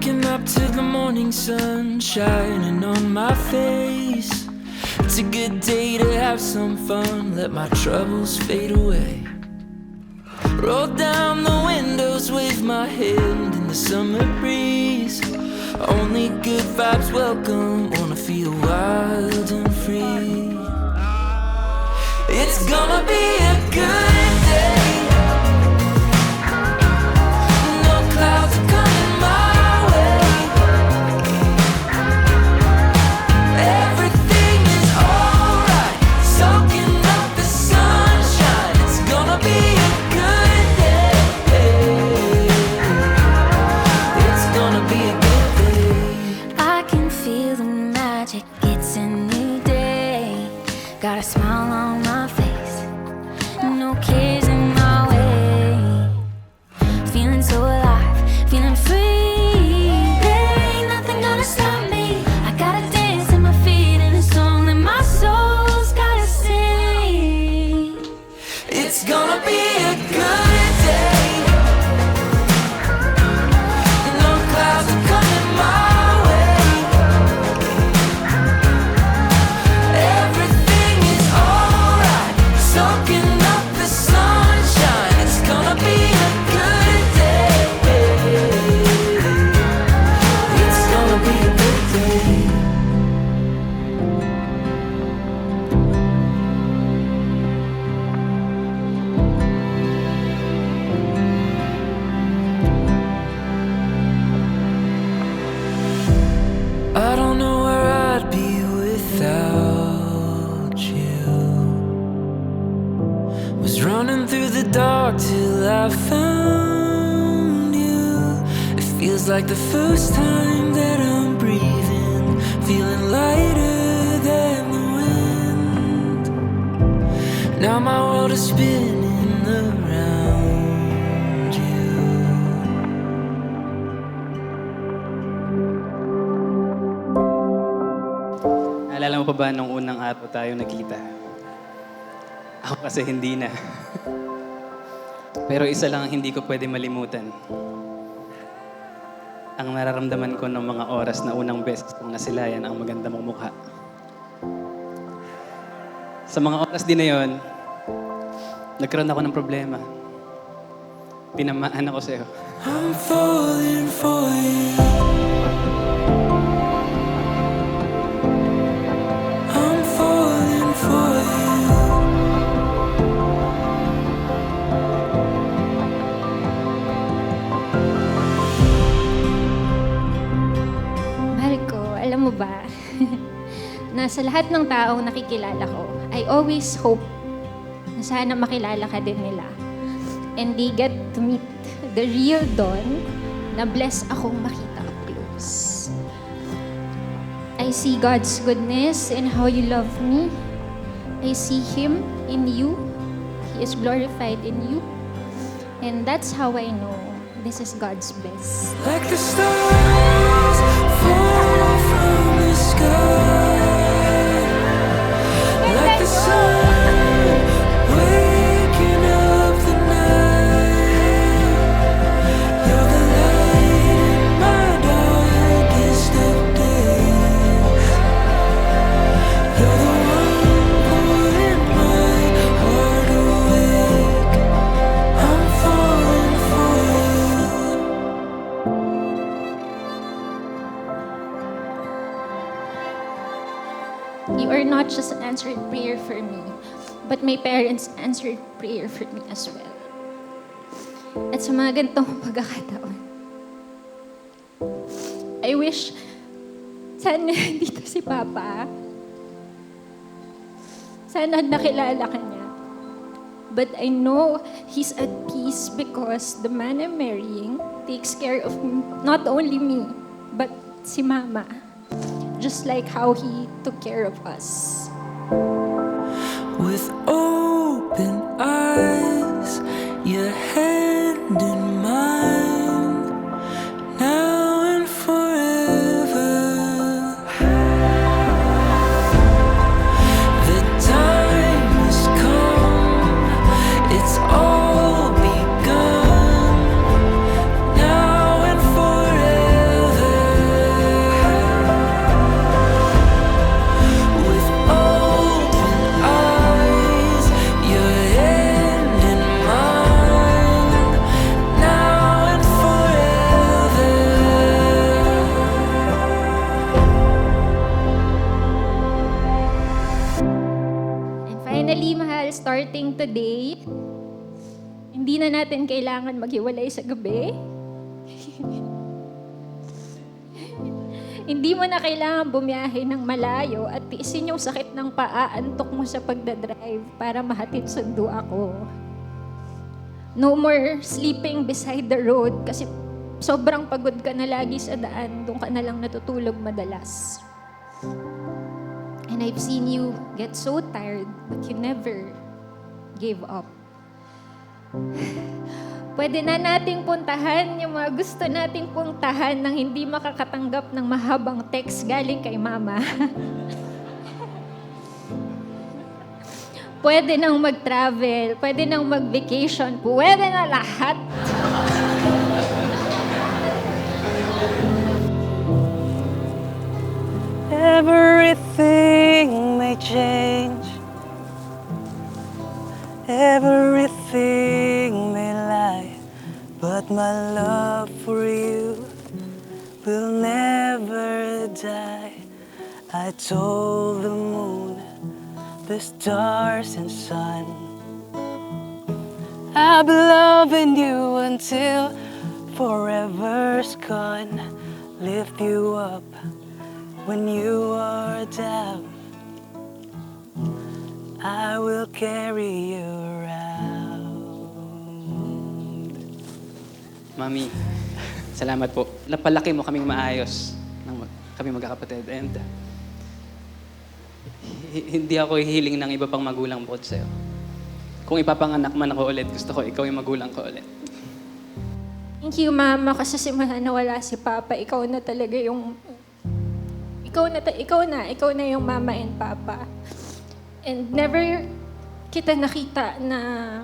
Waking up to the morning sun shining on my face. It's a good day to have some fun, let my troubles fade away. Roll down the windows, wave my hand in the summer breeze. Only good vibes welcome, wanna feel wild and free. It's gonna be a good day. No clouds are coming my way. Everything is alright, soaking up the sunshine. It's gonna be a good day. It's gonna be a good day. I can feel the magic, it's a new day. Got a smile on my face, no cares in my way. Feeling so alive, feeling free. There ain't nothing gonna stop me. I gotta dance to my feet in a song that my soul's gotta sing. It's gonna be a good day. No clouds are coming my way. Everything is alright, soaking up the sunshine. It's gonna be a good day. It's gonna be a good day. I don't know where I'd be without you. Was running through the dark till I found you. It feels like the first time that I'm breathing, feeling lighter than the wind. Now my world is spinning around you. Naalala mo pa ba nung unang araw tayo nagkita? Ako kasi hindi na. Pero isa lang ang hindi ko pwede malimutan. Ang nararamdaman ko ng mga oras na unang beses kong nasilayan ang maganda mong mukha. Sa mga oras din na yon, nagkaroon ako ng problema. Tinamaan ako sa'yo. I'm falling for you. I'm falling for you. Marco, alam mo ba, na sa lahat ng taong nakikilala ko, I always hope na sana makilala ka din nila. And they get to meet the real Don na bless akong makita up close. I see God's goodness in how you love me. I see Him in you. He is glorified in you. And that's how I know this is God's best. Like the stars fall from the sky. Like the sun waking up the night. You're the light in my darkest of days. You're the one pulling my heart awake. I'm falling for you. You are not just an answered prayer for me, but my parents answered prayer for me as well. At sa mga ganitong pagkakataon, I wish sana dito si Papa. Sana nakilala ka niya. But I know he's at peace because the man I'm marrying takes care of not only me, but si Mama. Just like how he took care of us. With open eyes, your hand in mine, now and forever. The time has come, it's all begun, now and forever. starting today, hindi na natin kailangan maghiwalay sa gabi. Hindi mo na kailangan bumiyahe ng malayo at tiisin yung sakit ng paa, antok mo sa pagdadrive para mahatid sundo ako. No more sleeping beside the road kasi sobrang pagod ka na lagi sa daan, doon ka na lang natutulog madalas. And I've seen you get so tired, but you never gave up. Pwede na nating puntahan yung mga gusto nating puntahan nang hindi makakatanggap ng mahabang text galing kay mama. Pwede nang mag-travel, pwede nang mag-vacation, pwede na lahat. Everything may change. Everything may lie, but my love for you will never die. I told the moon, the stars and sun, I'll be loving you until forever's gone. Lift you up when you are down, I will carry you around. Mami, salamat po. Napalaki mo kaming maayos kami magkakapatid. And hindi ako hihiling ng iba pang magulang bukod sa'yo. Kung ipapanganak man ako ulit, gusto ko ikaw yung magulang ko ulit. Thank you, Mama, kasi simula na wala si Papa, ikaw na talaga yung... Ikaw na yung Mama and Papa. And never kita nakita na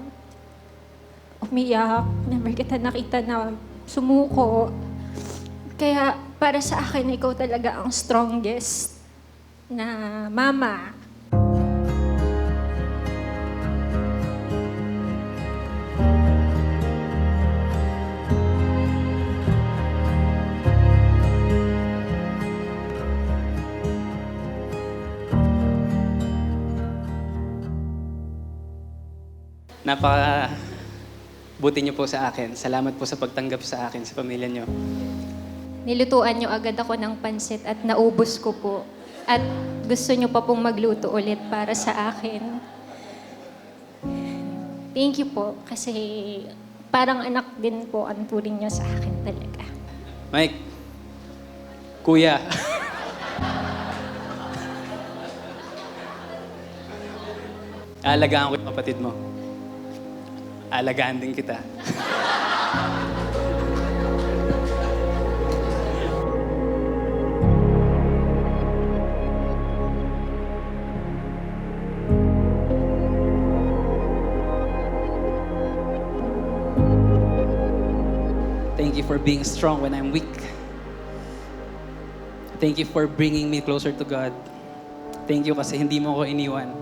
umiyak, never kita nakita na sumuko. Kaya para sa akin, ikaw talaga ang strongest na mama. Napaka-buti niyo po sa akin. Salamat po sa pagtanggap sa akin, sa pamilya niyo. Nilutuan niyo agad ako ng pansit at naubos ko po. At gusto niyo pa pong magluto ulit para sa akin. Thank you po, kasi parang anak din po ang turing niyo sa akin talaga. Mike, Kuya. Aalagaan ko yung kapatid mo. Alagaan din kita. Thank you for being strong when I'm weak. Thank you for bringing me closer to God. Thank you kasi hindi mo ako iniwan.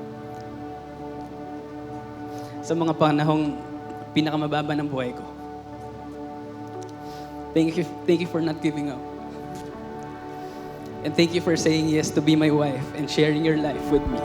Sa mga panahong pinakamababa ng buhay ko. Thank you for not giving up. And thank you for saying yes to be my wife and sharing your life with me.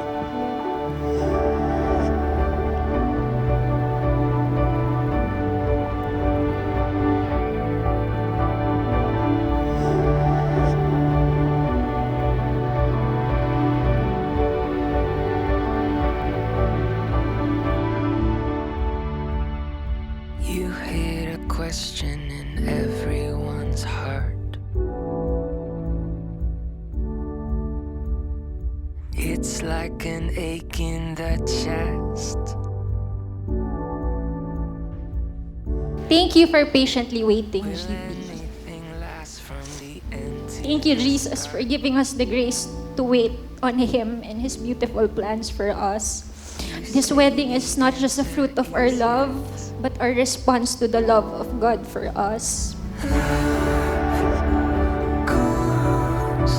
You hid a question in everyone's heart. It's like an ache in the chest. Thank you for patiently waiting, Will GB. anything last from the empty? Thank you, Jesus, for giving us the grace to wait on Him and His beautiful plans for us. This wedding is not just a fruit of our love, but our response to the love of God for us. Goes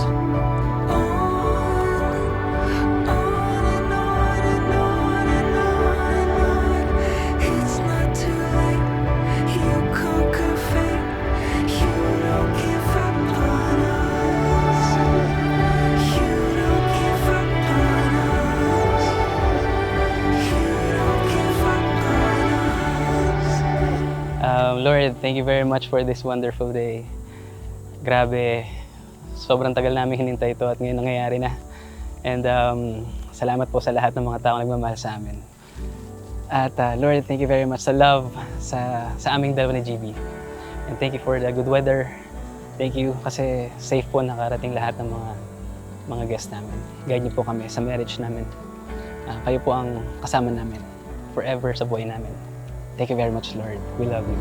on and on and on and on and on. It's not too late. You conquer fate. You don't give up on us. You don't give up on us. You don't thank you very much for this wonderful day. Grabe, sobrang tagal namin hinintay ito at ngayon nangyayari na. And salamat po sa lahat ng mga taong nagmamahal sa amin. At Lord, thank you very much sa love sa aming dalawa ni GB. And thank you for the good weather. Thank you kasi safe po nakarating lahat ng mga guests namin. Guide niyo po kami sa marriage namin. Kayo po ang kasama namin forever sa buhay namin. Thank you very much, Lord. We love you.